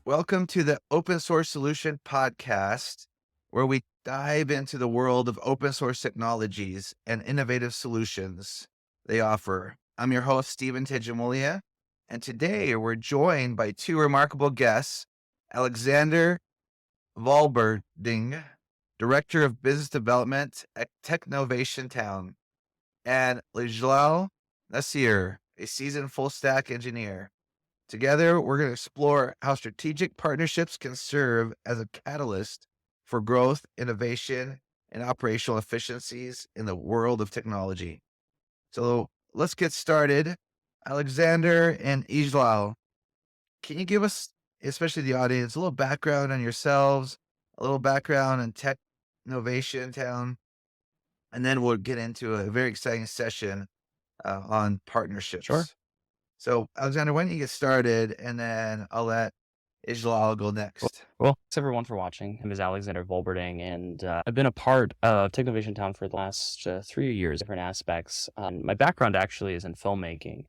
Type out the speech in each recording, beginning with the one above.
Welcome to the Open Source Solution Podcast, where we dive into the world of open source technologies and innovative solutions they offer. I'm your host, Steven Tedjamulia, and today we're joined by two remarkable guests, Alexander Volberding, Director of Business Development at Technovation Town, and Ijlal Nasir, a seasoned full-stack engineer. Together, we're going to explore how strategic partnerships can serve as a catalyst for growth, innovation, and operational efficiencies in the world of technology. So let's get started. Alexander and Ijlal, can you give us, especially the audience, a little background on yourselves, a little background on Technovation Town, and then we'll get into a very exciting session on Sure. partnerships. So, Alexander, why don't you get started, and then I'll let Ijlal go Cool. next. Well, thanks everyone for watching. My name is Alexander Volberding, and I've been a part of Technovation Town for the last 3 years, different aspects. My background actually is in filmmaking,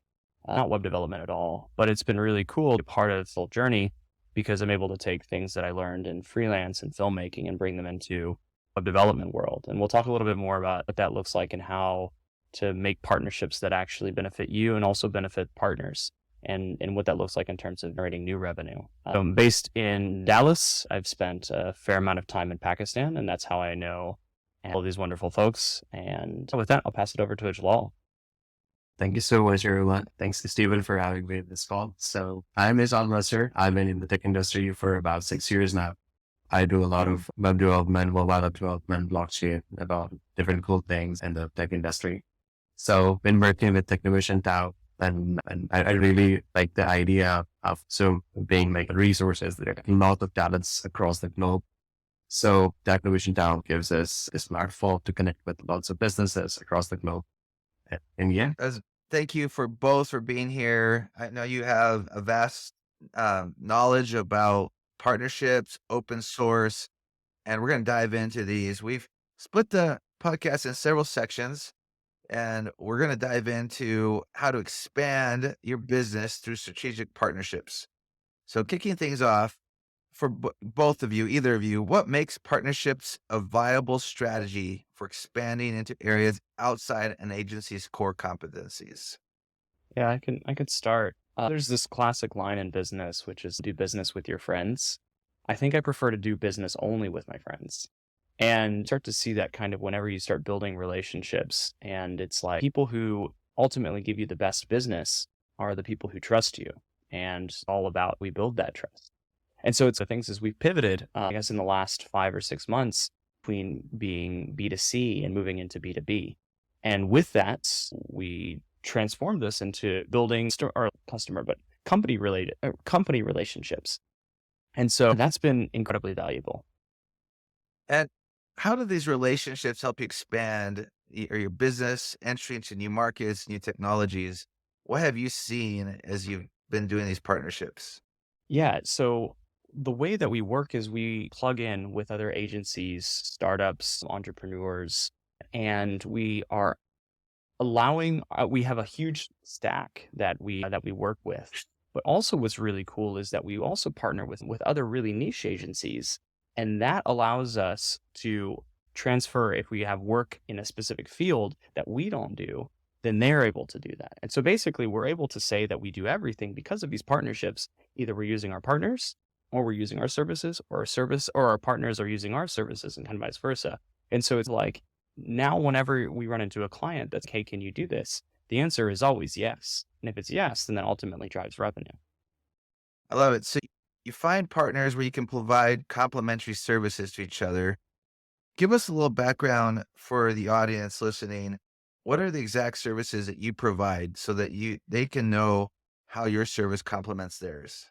not web development at all, but it's been really cool to be part of the full journey because I'm able to take things that I learned in freelance and filmmaking and bring them into web development world. And we'll talk a little bit more about what that looks like and how to make partnerships that actually benefit you and also benefit partners. And what that looks like in terms of generating new revenue. I'm based in Dallas. I've spent a fair amount of time in Pakistan, and that's how I know all these wonderful folks. And with that, I'll pass it over to Ijlal. Thank you so much, everyone. Thanks to Steven for having me in this call. So I'm Ijlal Nasir. I've been in the tech industry for about 6 years now. I do a lot of web development, mobile app development, blockchain, about different cool things in the tech industry. So been working with Technovation Town. And I really like the idea of being like resources. There are a lot of talents across the globe. So Technovation Town gives us a smartphone to connect with lots of businesses across the globe. And yeah. Thank you for both for being here. I know you have a vast knowledge about partnerships, open source, and we're going to dive into these. We've split the podcast in several sections, and we're going to dive into how to expand your business through strategic partnerships. So kicking things off for both of you, either of you, what makes partnerships a viable strategy for expanding into areas outside an agency's core competencies? Yeah, I could start. There's this classic line in business, which is do business with your friends. I think I prefer to do business only with my friends. And start to see that kind of whenever you start building relationships. And it's like people who ultimately give you the best business are the people who trust you. And it's all about we build that trust. And so it's the things as we've pivoted, I guess in the last 5 or 6 months between being B2C and moving into B2B. And with that, we transformed this into building our customer, but company relationships. And so that's been incredibly valuable. And how do these relationships help you expand your business, entry into new markets, new technologies? What have you seen as you've been doing these partnerships? Yeah. So the way that we work is we plug in with other agencies, startups, entrepreneurs, and we are allowing, we have a huge stack that we work with. But also what's really cool is that we also partner with other really niche agencies. And that allows us to transfer, if we have work in a specific field that we don't do, then they're able to do that. And so basically we're able to say that we do everything because of these partnerships. Either we're using our partners or we're using our services, or our partners are using our services, and kind of vice versa. And so it's like now whenever we run into a client that's, hey, can you do this? The answer is always yes. And if it's yes, then that ultimately drives revenue. I love it. So you find partners where you can provide complementary services to each other. Give us a little background for the audience listening. What are the exact services that you provide so that they can know how your service complements theirs?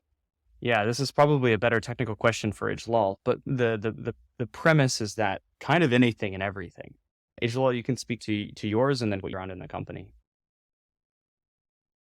Yeah, this is probably a better technical question for Ijlal, but the premise is that kind of anything and everything. Ijlal, you can speak to yours and then what you're on in the company.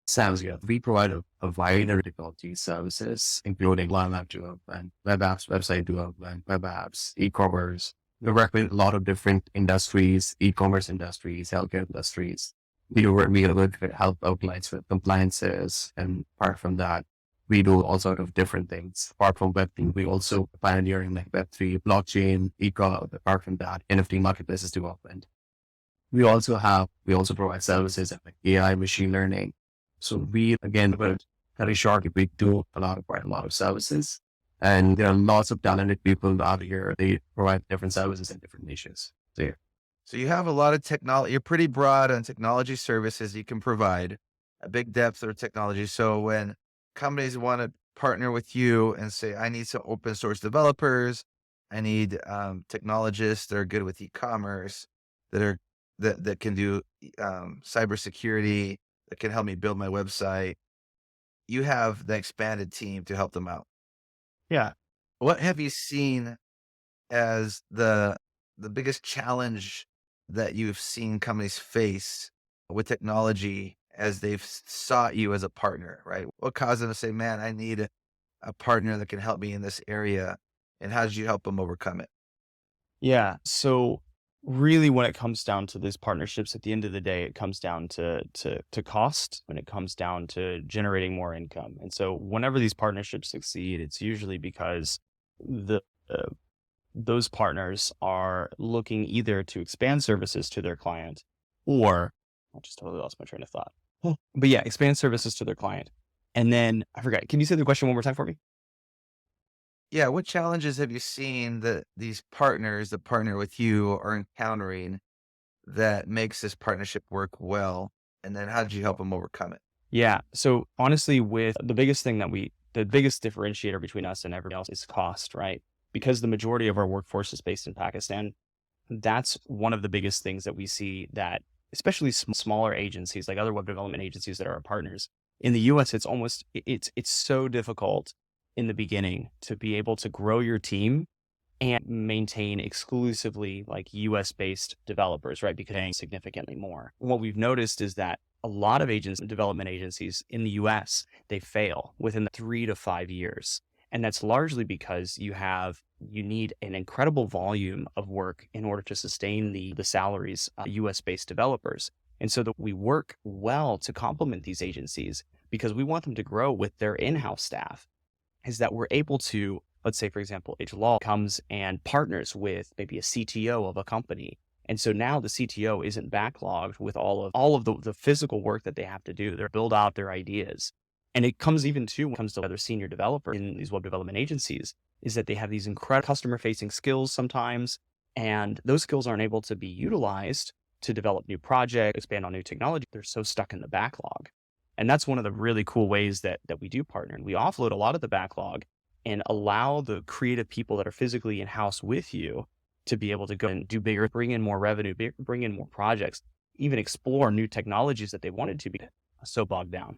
Sounds good. We provide a wide array of technology services, including live app development, web apps, website development, web apps, e-commerce. We work with a lot of different industries, e-commerce industries, healthcare industries. We help our clients with compliances, and apart from that, We do all sort of different things. Apart from Web3, we also pioneering like Web3, blockchain, eco, apart from that, NFT marketplaces development. We also provide services like AI, machine learning. So we, again, we're very short, we do quite a lot of services. And there are lots of talented people out here. They provide different services in different niches. So yeah. So you have a lot of technology. You're pretty broad on technology services you can provide, a big depth of technology. So when companies want to partner with you and say, I need some open source developers, I need technologists that are good with e-commerce, that can do cybersecurity, that can help me build my website. You have the expanded team to help them out. Yeah. What have you seen as the biggest challenge that you've seen companies face with technology as they've sought you as a partner, right? What caused them to say, man, I need a partner that can help me in this area? And how did you help them overcome it? Yeah. So really when it comes down to these partnerships, at the end of the day, it comes down to cost, when it comes down to generating more income. And so whenever these partnerships succeed, it's usually because the those partners are looking either to expand services to their client, or I just totally lost my train of thought. But yeah, expand services to their client. And then I forgot. Can you say the question one more time for me? Yeah, what challenges have you seen that these partners that partner with you are encountering that makes this partnership work well? And then how did you help them overcome it? Yeah. So honestly, with the biggest differentiator between us and everyone else is cost, right? Because the majority of our workforce is based in Pakistan. That's one of the biggest things that we see, that especially smaller agencies, like other web development agencies that are our partners in the US, it's so difficult in the beginning to be able to grow your team and maintain exclusively like US based developers, right? Because paying significantly more. What we've noticed is that a lot of development agencies in the US, they fail within 3 to 5 years. And that's largely because you need an incredible volume of work in order to sustain the salaries of US based developers. And so that we work well to complement these agencies because we want them to grow with their in-house staff, is that we're able to, let's say, for example, Ijlal comes and partners with maybe a CTO of a company. And so now the CTO isn't backlogged with all of the physical work that they have to do. They build out their ideas. And it comes even to when it comes to other senior developers in these web development agencies, is that they have these incredible customer facing skills sometimes, and those skills aren't able to be utilized to develop new projects, expand on new technology. They're so stuck in the backlog. And that's one of the really cool ways that we do partner. We offload a lot of the backlog and allow the creative people that are physically in-house with you to be able to go and do bigger, bring in more revenue, bring in more projects, even explore new technologies that they wanted to be so bogged down.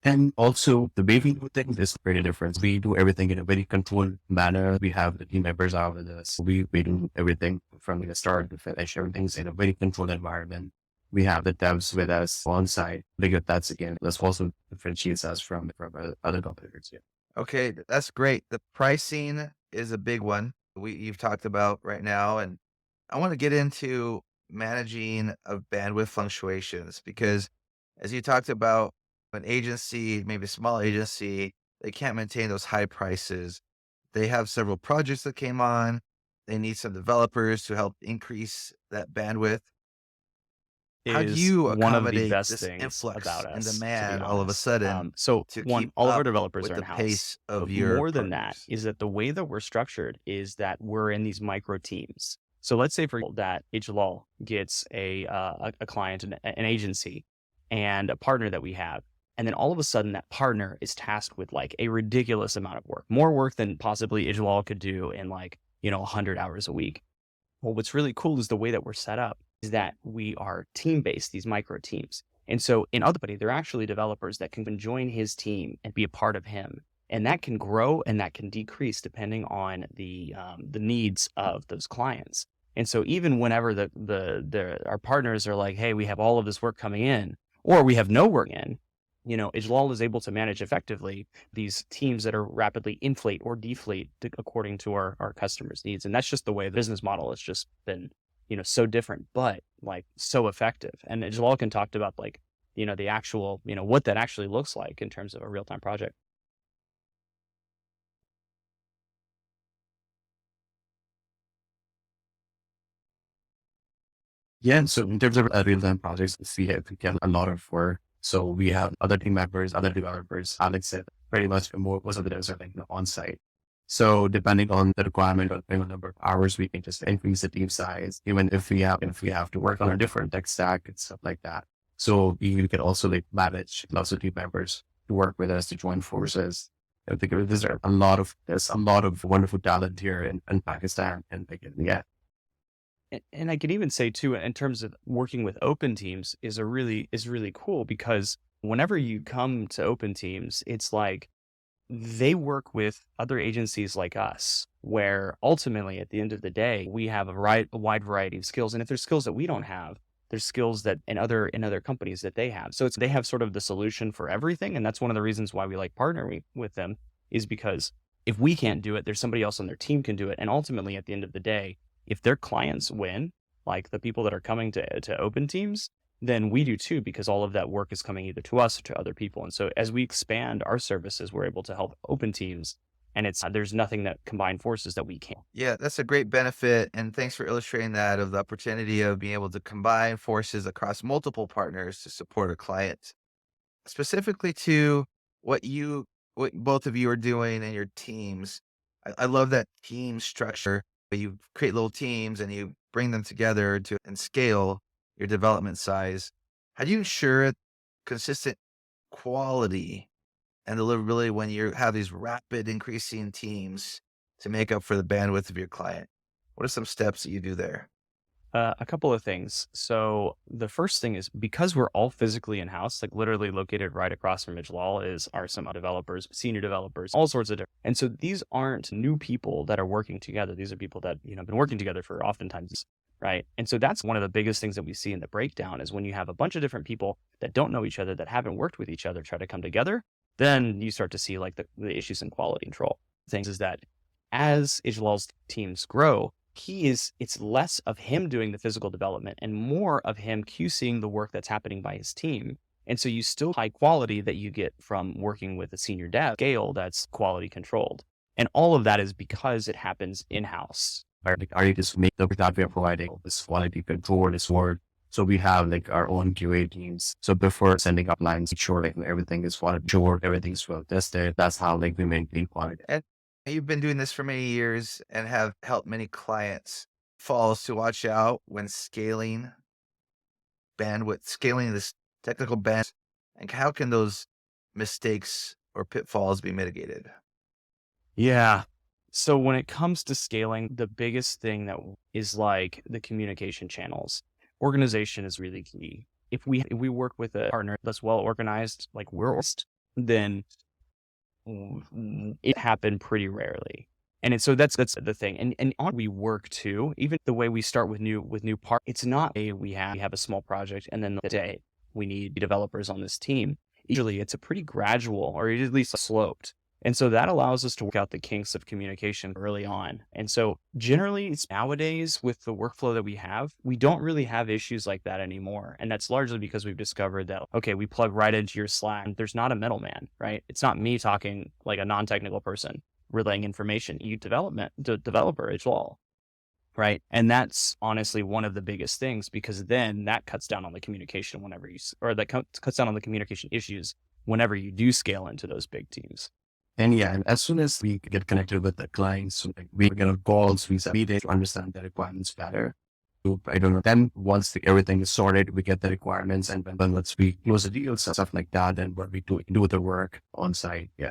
And also the way we do things is pretty different. We do everything in a very controlled manner. We have the team members out with us. We do everything from the start to finish. Everything's in a very controlled environment. We have the devs with us on site. Because that's also differentiates us from other competitors. Yeah. Okay, that's great. The pricing is a big one you've talked about right now, and I want to get into managing of bandwidth fluctuations because, as you talked about, an agency, maybe a small agency, they can't maintain those high prices. They have several projects that came on. They need some developers to help increase that bandwidth. How do Is you one of the accommodate best this things influx about in us, to be demand all of a honest. sudden So to one, keep all of our up developers with are the in-house, pace of but your more than that partners? is that the way that we're structured is that we're in these micro teams. So let's say for example, that Ijlal gets a client, an agency, and a partner that we have. And then all of a sudden that partner is tasked with like a ridiculous amount of work, more work than possibly Ijlal could do in 100 hours a week. Well, what's really cool is the way that we're set up is that we are team-based, these micro teams. And so in Buddy, they're actually developers that can join his team and be a part of him. And that can grow and that can decrease depending on the needs of those clients. And so even whenever our partners are like, hey, we have all of this work coming in, or we have no work in, Ijlal is able to manage effectively these teams that are rapidly inflate or deflate according to our customers' needs. And that's just the way the business model has just been, so different, but like so effective. And Jalal can talk about like the actual, what that actually looks like in terms of a real-time project. Yeah, so in terms of real-time projects, we get a lot of work. So we have other team members, other developers. Alex said pretty much most of the devs are like on site. So depending on the requirement or depending on the number of hours, we can just increase the team size, even if we have to work on a different tech stack and stuff like that. So we can also like manage lots of team members to work with us to join forces. I think there's a lot of wonderful talent here in Pakistan, and like, yeah. And I could even say too, in terms of working with open teams is really cool, because whenever you come to open teams, it's like they work with other agencies like us, where ultimately at the end of the day, we have a wide variety of skills. And if there's skills that we don't have, there's skills that in other companies that they have. So they have sort of the solution for everything. And that's one of the reasons why we like partnering with them, is because if we can't do it, there's somebody else on their team can do it. And ultimately at the end of the day, if their clients win, like the people that are coming to open teams, then we do too, because all of that work is coming either to us or to other people. And so as we expand our services, we're able to help open teams, and there's nothing that combine forces that we can't. Yeah, that's a great benefit. And thanks for illustrating that of the opportunity of being able to combine forces across multiple partners to support a client. Specifically to what both of you are doing and your teams. I love that team structure. You create little teams and you bring them together to and scale your development size. How do you ensure consistent quality and deliverability when you have these rapid increasing teams to make up for the bandwidth of your client? What are some steps that you do there? A couple of things. So the first thing is, because we're all physically in house, like literally located right across from Ijlal are some developers, senior developers, all sorts of different. And so these aren't new people that are working together. These are people that been working together for oftentimes, right? And so that's one of the biggest things that we see in the breakdown, is when you have a bunch of different people that don't know each other, that haven't worked with each other, try to come together, then you start to see like the issues in quality control. Things is that as Ijlal's teams grow, it's less of him doing the physical development and more of him QCing the work that's happening by his team. And so you still high quality that you get from working with a senior dev scale that's quality controlled. And all of that is because it happens in-house. Are you just make the that we are providing this quality control, this work? So we have like our own QA teams. So before sending up lines, make sure like everything is quality controlled, everything's well tested. That's how like we maintain quality. And you've been doing this for many years and have helped many clients. Falls to watch out when scaling this technical bandwidth, and how can those mistakes or pitfalls be mitigated? Yeah. So when it comes to scaling, the biggest thing that is like the communication channels. Organization is really key. If we work with a partner that's well organized, like then it happened pretty rarely. So that's the thing. And on we work too, even the way we start with new part, it's not we have a small project and then the day we need developers on this team. Usually it's a pretty gradual, or at least sloped. And so that allows us to work out the kinks of communication early on. And so generally it's nowadays, with the workflow that we have, we don't really have issues like that anymore. And that's largely because we've discovered that, okay, we plug right into your Slack. There's not a middleman, right? It's not me talking like a non-technical person relaying information. You developer as well, right? And that's honestly one of the biggest things, because then that cuts down on the communication cuts down on the communication issues whenever you do scale into those big teams. And yeah, and as soon as we get connected with the clients, so like we get on calls, we set meetings to understand the requirements better. So I don't know. Then once everything is sorted, we get the requirements, and then let's we close the deals, stuff like that, and what we do the work on site. Yeah.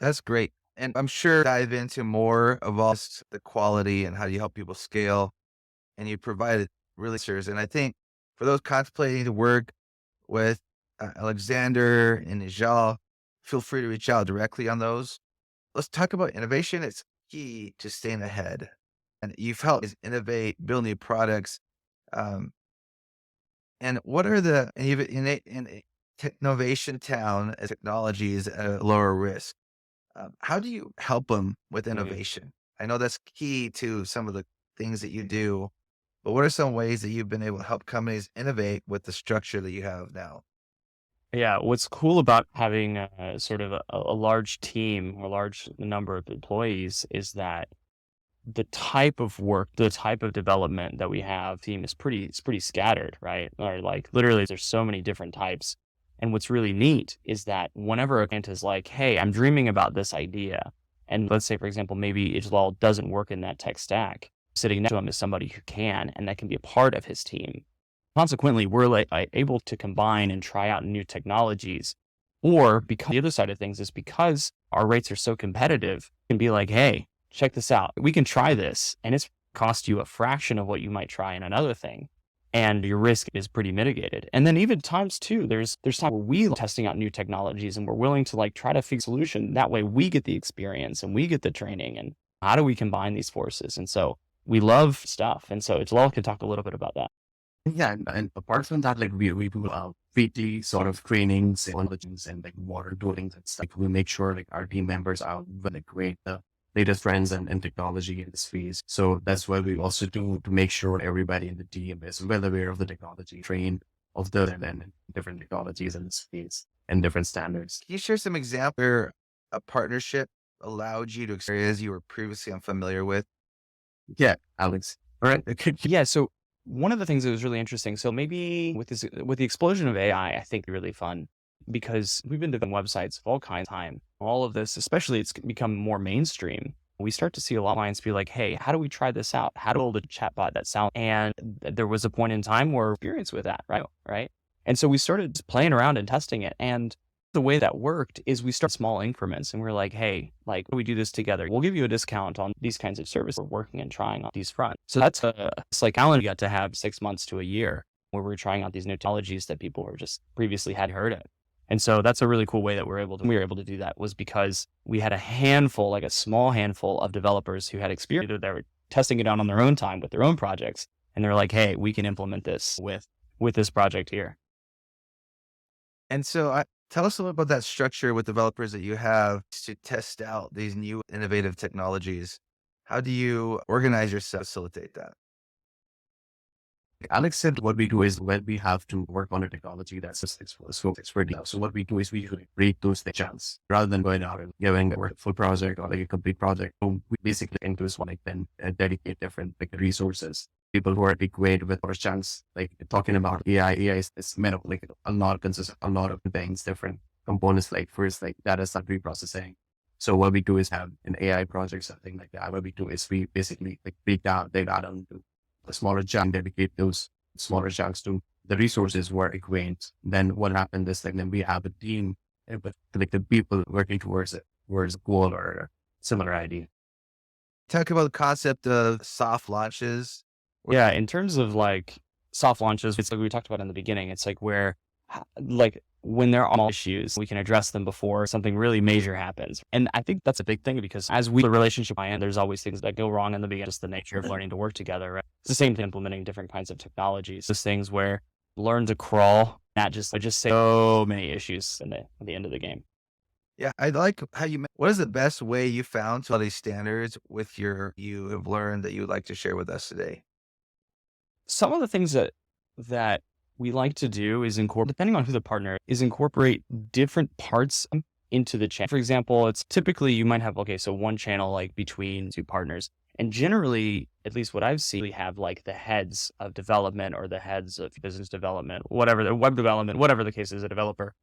That's great. And I'm sure dive into more of all the quality and how you help people scale. And you provided really answers. And I think for those contemplating to work with Alexander and Ijal, feel free to reach out directly on those. Let's talk about innovation. It's key to staying ahead. And you've helped us innovate, build new products. Um, and what are and you've in Technovation Town technologies at a lower risk? How do you help them with innovation? I know that's key to some of the things that you do, but what are some ways that you've been able to help companies innovate with the structure that you have now? Yeah, what's cool about having sort of a large team or large number of employees is that the type of work, the type of development that we have team is pretty scattered, right? Or like literally there's so many different types. And what's really neat is that whenever a client is like, hey, I'm dreaming about this idea. And let's say, for example, maybe Ijlal doesn't work in that tech stack. Sitting next to him is somebody who can, and that can be a part of his team. Consequently, we're able to combine and try out new technologies. Or because the other side of things is because our rates are so competitive, can be like, hey, check this out. We can try this, and it's cost you a fraction of what you might try in another thing. And your risk is pretty mitigated. And then even times too, there's time where we testing out new technologies and we're willing to like try to figure a solution. That way we get the experience and we get the training. And how do we combine these forces? And so we love stuff. And so Jalal could talk a little bit about that. Yeah, and apart from that, like we do PT sort of trainings and legends and like water toolings and stuff. We make sure like our team members are like create the latest trends and technology in the space. So that's what we also do to make sure everybody in the team is well aware of the technology, trained of the and different technologies in the space and different standards. Can you share some examples where a partnership allowed you to experience areas you were previously unfamiliar with? Yeah, Alex. All right. Yeah. So one of the things that was really interesting. So maybe with the explosion of AI, I think really fun because we've been developing websites of all kinds of time. All of this, especially it's become more mainstream. We start to see a lot of clients be like, hey, how do we try this out? How to build a chatbot that sounds, and there was a point in time where experience with that, right? Right. And so we started playing around and testing it. And the way that worked is we start small increments and we're like, hey, like we do this together. We'll give you a discount on these kinds of services. We're working and trying on these fronts. So that's it's like Alan got to have 6 months to a year where we're trying out these new technologies that people were just previously had heard of. And so that's a really cool way that we were able to do that was because we had a handful, like a small handful of developers who had experience that were testing it out on their own time with their own projects. And they're like, hey, we can implement this with this project here. And so tell us a little about that structure with developers that you have to test out these new innovative technologies. How do you organize yourself to facilitate that? Alex said what we do is when we have to work on a technology that's just expertise. So what we do is we usually break those things chance rather than going out and giving a full project or like a complete project. So we basically into this one like then dedicate different like resources. People who are equate with our chance, like talking about AI. AI is made of like a lot consists of a lot of things, different components. Like first, like data start reprocessing. So what we do is have an AI project, something like that. What we do is we basically like break down the data into a smaller chunk, dedicate those smaller chunks to the resources where equate. Then what happened is like then we have a team with like the people working towards a goal or a similar idea. Talk about the concept of soft launches. Yeah, in terms of like soft launches, it's like we talked about in the beginning. It's like where, like when there are issues, we can address them before something really major happens. And I think that's a big thing because as the relationship I am, there's always things that go wrong in the beginning. Just the nature of learning to work together. Right? It's the same thing implementing different kinds of technologies. Those things where learn to crawl, not just say so many issues at the end of the game. Yeah, I like how what is the best way you found to all these standards with you have learned that you would like to share with us today? Some of the things that we like to do is depending on who the partner is, incorporate different parts into the channel. For example, it's typically you might have, so one channel like between two partners. And generally, at least what I've seen, we have like the heads of development or the heads of business development, whatever the web development, whatever the case is, a developer.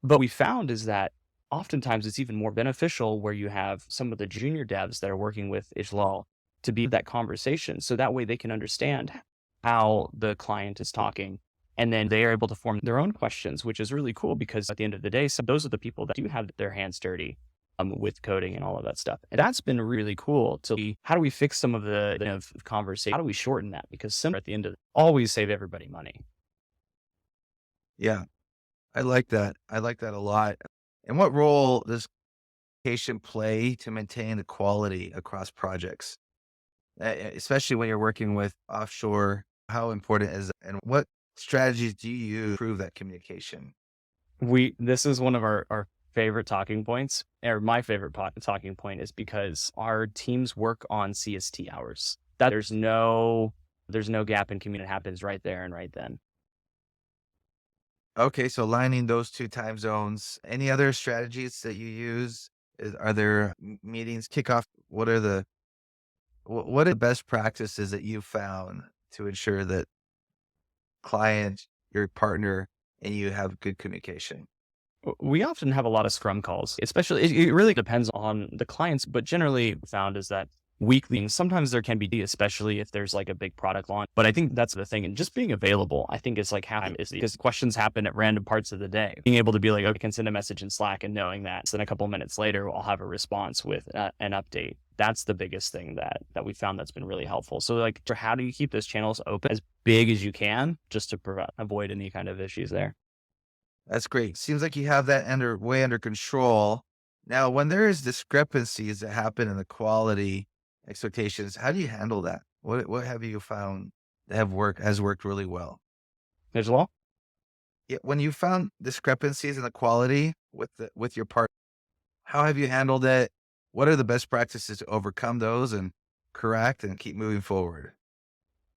But we found is that oftentimes it's even more beneficial where you have some of the junior devs that are working with Ijlal to be that conversation. So that way they can understand how the client is talking. And then they are able to form their own questions, which is really cool because at the end of the day, those are the people that do have their hands dirty with coding and all of that stuff. And that's been really cool to see how do we fix some of the conversation? How do we shorten that? Because at the end of always save everybody money. Yeah, I like that. I like that a lot. And what role does communication play to maintain the quality across projects? Especially when you're working with offshore, how important is it? And what strategies do you use to improve that communication? This is one of our favorite talking points, or my favorite talking point is because our teams work on CST hours. That there's no gap in communication. It happens right there and right then. Okay, so aligning those two time zones. Any other strategies that you use? Are there meetings, kickoff? What are the best practices that you found to ensure that client, your partner, and you have good communication? We often have a lot of scrum calls, especially it really depends on the clients, but generally found is that weekly, sometimes there can be, especially if there's like a big product launch. But I think that's the thing. And just being available, I think is like how it is because questions happen at random parts of the day. Being able to be like, okay, I can send a message in Slack and knowing that. So then a couple of minutes later, I'll have a response with an update. That's the biggest thing that we found that's been really helpful. So like, how do you keep those channels open as big as you can just to avoid any kind of issues there? That's great. Seems like you have that way under control. Now, when there is discrepancies that happen in the quality expectations, how do you handle that? What have you found that has worked really well? There's a law. Yeah, when you found discrepancies in the quality with your partner, how have you handled it? What are the best practices to overcome those and correct and keep moving forward?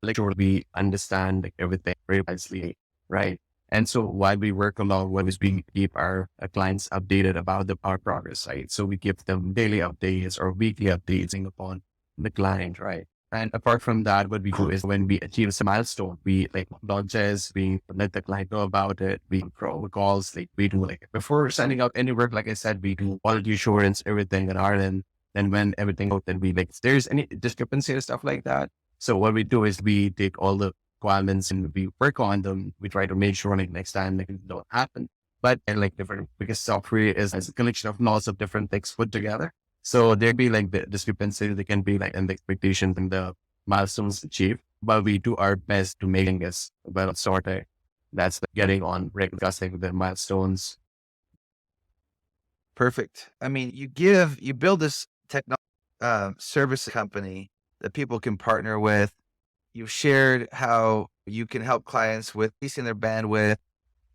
Like sure we understand like everything very nicely, right? And so while we work along what is being keep our clients updated about our progress, right? So we give them daily updates or weekly updates upon the client, right? And apart from that, what we do is when we achieve some milestone, we like launches, we let the client know about it, we protocols, like we do like before sending out any work, like I said, we do quality assurance, everything in our end. Then when everything out, then we like if there's any discrepancy or stuff like that. So what we do is we take all the requirements and we work on them. We try to make sure like next time like it don't happen. But and like different because software is as a collection of lots of different things put together. So there'd be like the discrepancy, they can be like in the expectations and the milestones achieved. But we do our best to make this well sorted. That's like getting on discussing the milestones. Perfect. I mean, you build this service company that people can partner with. You've shared how you can help clients with increasing their bandwidth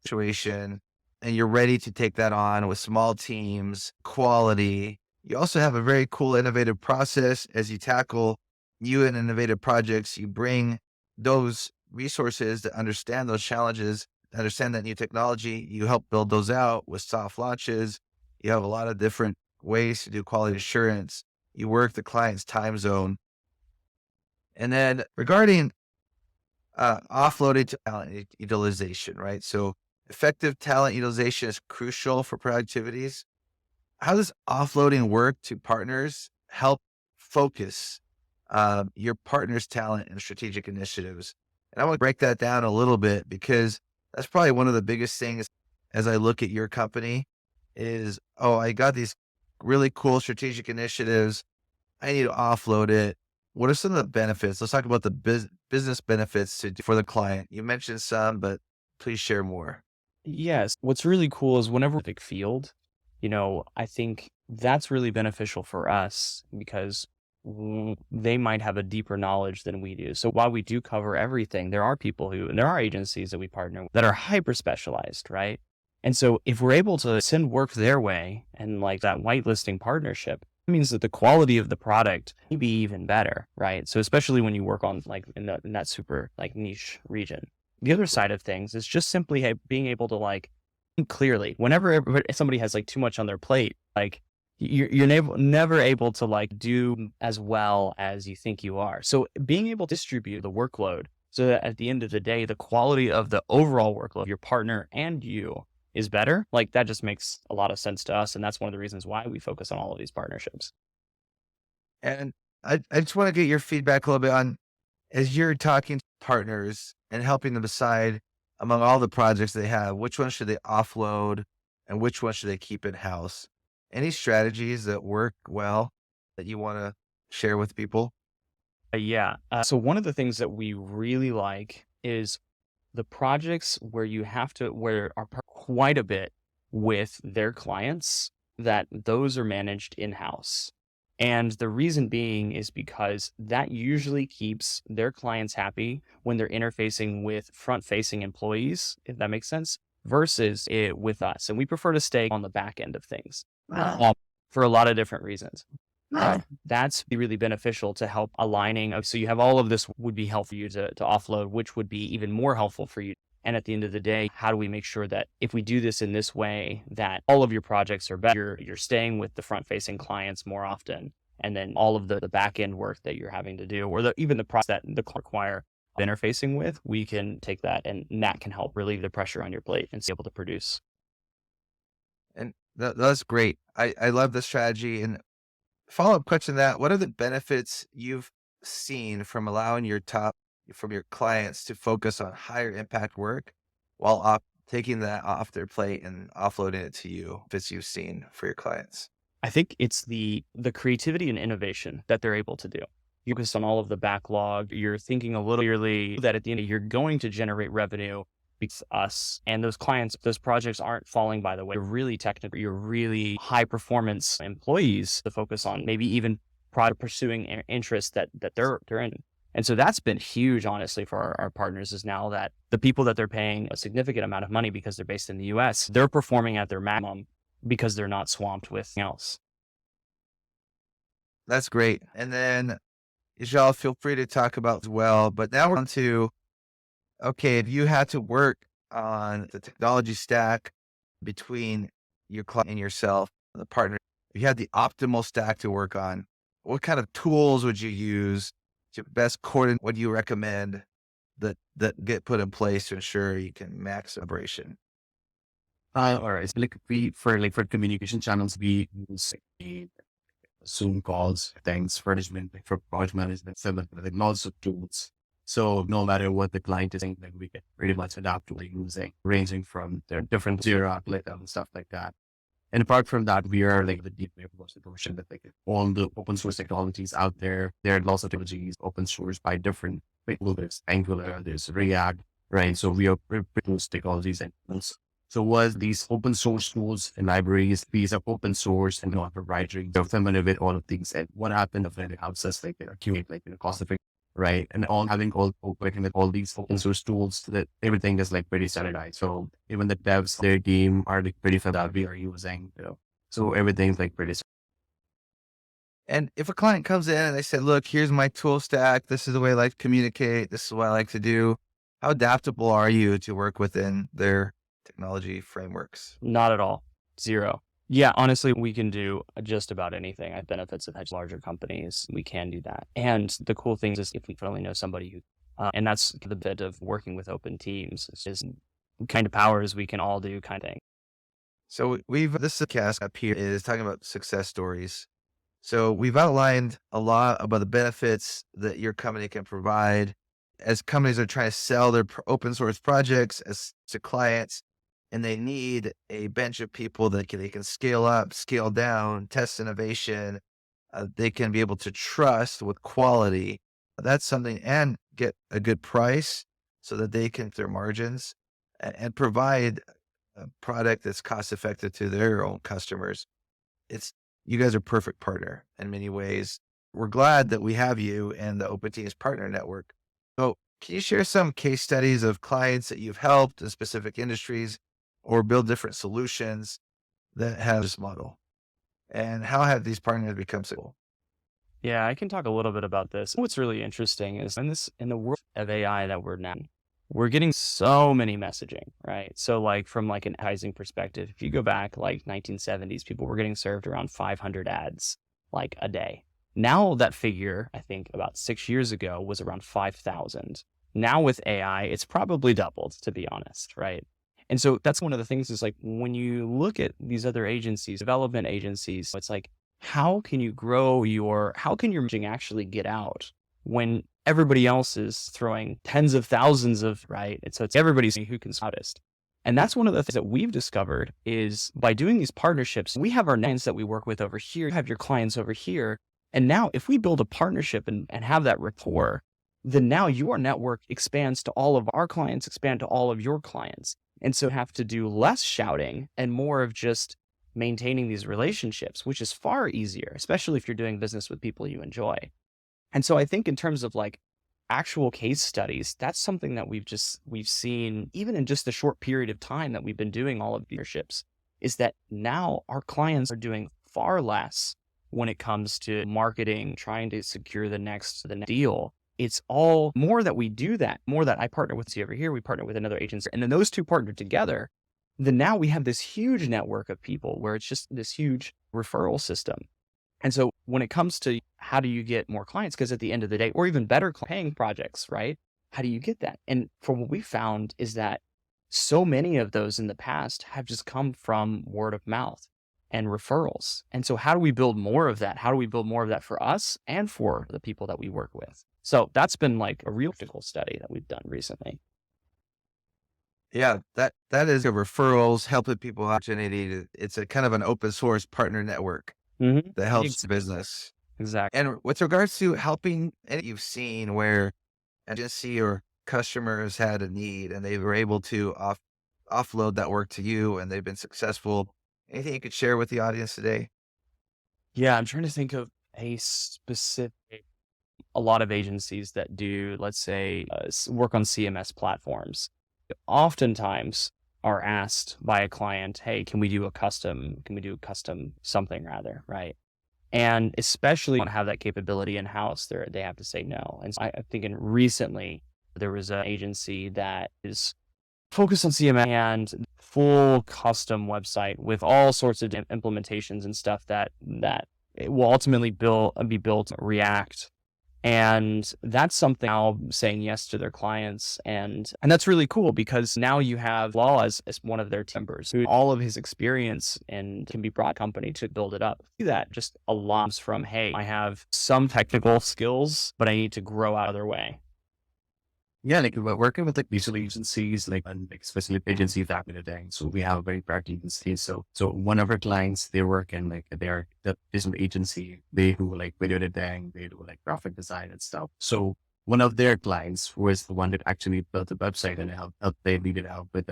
situation, and you're ready to take that on with small teams, quality. You also have a very cool, innovative process as you tackle new and innovative projects. You bring those resources to understand those challenges, understand that new technology. You help build those out with soft launches. You have a lot of different ways to do quality assurance. You work the client's time zone. And then regarding offloading to talent utilization, right? So effective talent utilization is crucial for productivities. How does offloading work to partners help focus your partner's talent and strategic initiatives? And I want to break that down a little bit because that's probably one of the biggest things as I look at your company is, oh, I got these really cool strategic initiatives. I need to offload it. What are some of the benefits? Let's talk about the business benefits for the client. You mentioned some, but please share more. Yes. What's really cool is whenever big field, I think that's really beneficial for us because they might have a deeper knowledge than we do. So while we do cover everything, there are people and there are agencies that we partner with that are hyper specialized, right? And so if we're able to send work their way and like that whitelisting partnership, it means that the quality of the product may be even better, right? So especially when you work on like in that super like niche region. The other side of things is just simply being able to like think clearly. Whenever somebody has like too much on their plate, like you're never able to like do as well as you think you are. So being able to distribute the workload so that at the end of the day, the quality of the overall workload, your partner and you is better. Like that just makes a lot of sense to us. And that's one of the reasons why we focus on all of these partnerships. And I just want to get your feedback a little bit on as you're talking to partners and helping them decide among all the projects they have, which one should they offload and which one should they keep in house? Any strategies that work well that you want to share with people? Yeah. So one of the things that we really like is the projects where you have to, where are quite a bit with their clients, that those are managed in-house. And the reason being is because that usually keeps their clients happy when they're interfacing with front-facing employees, if that makes sense, versus it with us. And we prefer to stay on the back end of things for a lot of different reasons. That's really beneficial to help aligning. So you have all of this would be helpful for you to offload, which would be even more helpful for you And at the end of the day, how do we make sure that if we do this in this way, that all of your projects are better, you're staying with the front-facing clients more often, and then all of the back-end work that you're having to do, or even the process that the client require interfacing with, we can take that and that can help relieve the pressure on your plate and be able to produce. And that's great. I love the strategy. And follow-up question to that, what are the benefits you've seen from allowing from your clients to focus on higher impact work while taking that off their plate and offloading it to you, if you've seen for your clients? I think it's the creativity and innovation that they're able to do. You focus on all of the backlog. You're thinking a little clearly that at the end, you're going to generate revenue because us and those clients, those projects aren't falling by the way. You're really technical. You're really high performance employees to focus on maybe even product pursuing interests that they're in. And so that's been huge, honestly, for our partners is now that the people that they're paying a significant amount of money because they're based in the US, they're performing at their maximum because they're not swamped with anything else. That's great. And then, Ijlal, feel free to talk about as well. But now we're on to, okay, if you had to work on the technology stack between your client and yourself, the partner, if you had the optimal stack to work on, what kind of tools would you use to best coordinate? What do you recommend that get put in place to ensure you can max operation? All right. So for communication channels, we use Zoom calls, things, management, for project management, similar, lots of tools. So no matter what the client is saying, like we can pretty much adapt to what they're using, ranging from their different Jira applet and stuff like that. And apart from that, we are like the deep notion that like all the open source technologies out there, there are lots of technologies open source by different people. There's Angular, there's React, right? So we are those technologies and tools. So was these open source tools and libraries, these are open source and not proprietary. They're familiar with all of these. And what happened when it helps us like accumulate like cost effective, right? And all having working with all these open source tools that everything is like pretty standardized. So even the devs, their team are like pretty familiar we are using, so everything's like pretty. And if a client comes in and they say, look, here's my tool stack. This is the way I like to communicate. This is what I like to do. How adaptable are you to work within their technology frameworks? Not at all. Zero. Yeah, honestly, we can do just about anything. At benefits of larger companies, we can do that. And the cool thing is if we finally know somebody who, and that's the bit of working with open teams is kind of powers we can all do kind of thing. So this cast up here is talking about success stories. So we've outlined a lot about the benefits that your company can provide as companies are trying to sell their open source projects to clients, and they need a bench of people that they can scale up, scale down, test innovation. They can be able to trust with quality. That's something, and get a good price so that they can their margins and provide a product that's cost effective to their own customers. You guys are a perfect partner in many ways. We're glad that we have you and the Open Teams Partner Network. So can you share some case studies of clients that you've helped in specific industries or build different solutions that have this model? And how have these partners become successful? Yeah, I can talk a little bit about this. What's really interesting is in the world of AI that we're now, we're getting so many messaging, right? So like from like an advertising perspective, if you go back like 1970s, people were getting served around 500 ads like a day. Now that figure, I think about 6 years ago was around 5,000. Now with AI, it's probably doubled, to be honest, right? And so that's one of the things is like when you look at these other agencies, development agencies, it's like, how can you how can your messaging actually get out when everybody else is throwing tens of thousands of, right? And so it's everybody's saying who can loudest. And that's one of the things that we've discovered is by doing these partnerships, we have our clients that we work with over here, you have your clients over here. And now if we build a partnership and have that rapport, then now your network expands to all of our clients, expand to all of your clients. And so have to do less shouting and more of just maintaining these relationships, which is far easier, especially if you're doing business with people you enjoy. And so I think in terms of like actual case studies, that's something that we've seen even in just a short period of time that we've been doing all of these partnerships, is that now our clients are doing far less when it comes to marketing, trying to secure the next deal. it's all more that we do that, more that I partner with you over here, we partner with another agency, and then those two partner together, then now we have this huge network of people where it's just this huge referral system. And so when it comes to how do you get more clients, because at the end of the day, or even better paying projects, right? How do you get that? And from what we found is that so many of those in the past have just come from word of mouth and referrals. And so how do we build more of that? How do we build more of that for us and for the people that we work with? So that's been like a real practical study that we've done recently. Yeah, that is a referrals, helping people opportunity to, it's a kind of an open source partner network Mm-hmm. that helps the business. Exactly. And with regards to helping, and you've seen where an agency or customers had a need and they were able to offload that work to you and they've been successful. Anything you could share with the audience today? Yeah, I'm trying to think of a specific, a lot of agencies that do, let's say, work on CMS platforms, oftentimes are asked by a client, hey, can we do a custom something rather, right? And especially want to have that capability in-house, they have to say no. And so I'm thinking recently, there was an agency that is focused on CMS and full custom website with all sorts of implementations and stuff that it will ultimately be built React. And that's something now saying yes to their clients. And that's really cool because now you have Ijlal as one of their members, who all of his experience and can be brought company to build it up. That just allows from, hey, I have some technical skills, but I need to grow out other way. Yeah, like we're working with like visual agencies, like and like especially agencies that kind of thing. So we have a very practical agency. So one of our clients, they work in like they're the visual agency. They do like video editing, they do like graphic design and stuff. So one of their clients was the one that actually built the website and they needed help with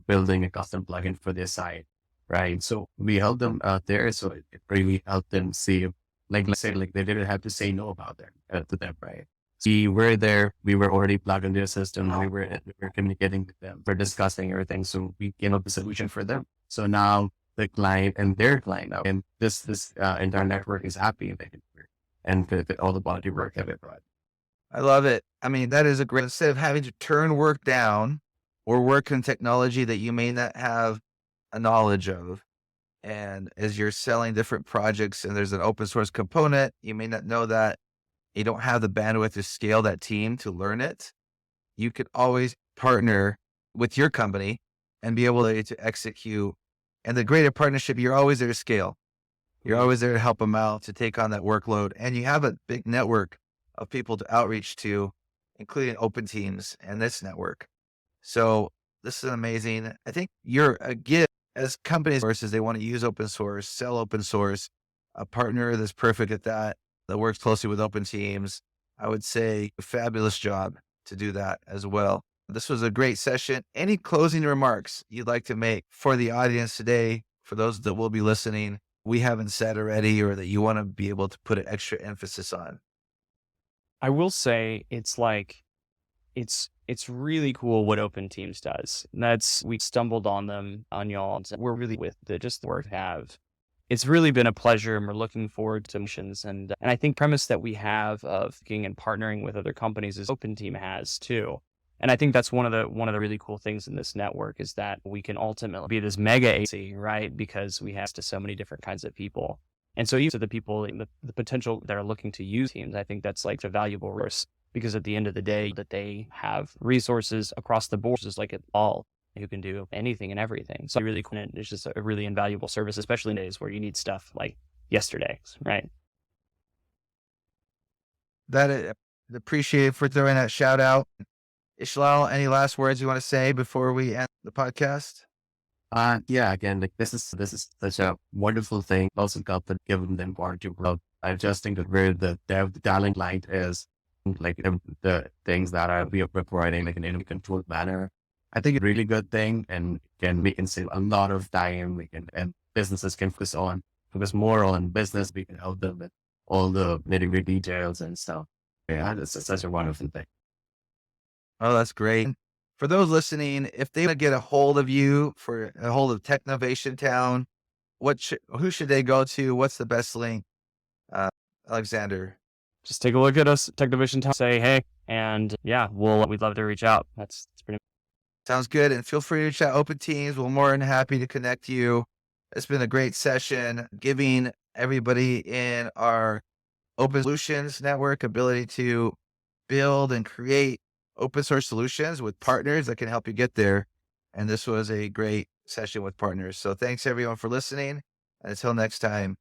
building a custom plugin for their site, right? So we helped them out there. So it really helped them see, like let's say, like they didn't have to say no about them to them, right? We were there. We were already plugged into the system. We were communicating with them. We're discussing everything. So we came up with a solution for them. So now the client and their client now, and this entire network is happy and with all the body work that it brought. I love it. I mean, that is a great, instead of having to turn work down or work in technology that you may not have a knowledge of. And as you're selling different projects and there's an open source component, you may not know that. You don't have the bandwidth to scale that team to learn it. You could always partner with your company and be able to execute. And the greater partnership, you're always there to scale. You're always there to help them out, to take on that workload. And you have a big network of people to outreach to, including open teams and this network. So this is amazing. I think you're a gift as companies versus they want to use open source, sell open source, a partner that's perfect at that works closely with open teams. I would say a fabulous job to do that as well. This was a great session. Any closing remarks you'd like to make for the audience today, for those that will be listening, we haven't said already, or that you want to be able to put an extra emphasis on? I will say it's really cool what Open Teams does. We stumbled on them on y'all. And we're really with the work we have. It's really been a pleasure, and we're looking forward to missions. And I think premise that we have of thinking and partnering with other companies is Open Team has too. And I think that's one of the really cool things in this network is that we can ultimately be this mega agency, right? Because we have to so many different kinds of people. And so even to the people, the potential that are looking to use teams, I think that's like a valuable resource because at the end of the day that they have resources across the board, just like it all, who can do anything and everything. So really cool. It's just a really invaluable service, especially in days where you need stuff like yesterday, right? That appreciate for throwing that shout out. Ijlal, any last words you want to say before we end the podcast? Yeah, again, like this is such a wonderful thing. Also got that given them part to grow. I just think that where the talent light is like the things that we are providing like in a controlled manner. I think it's a really good thing, and we can save a lot of time. And businesses can focus more on business. We can help them with all the nitty-gritty details and stuff. Yeah, it's such a wonderful thing. Oh, that's great. For those listening, if they want to get a hold of you, for a hold of Technovation Town, who should they go to? What's the best link? Alexander. just take a look at us, Technovation Town, say hey, and yeah, we'd love to reach out. That's pretty. Sounds good. And feel free to chat open teams. We're more than happy to connect you. It's been a great session, giving everybody in our Open Solutions Network ability to build and create open source solutions with partners that can help you get there. And this was a great session with partners. So thanks everyone for listening. And until next time,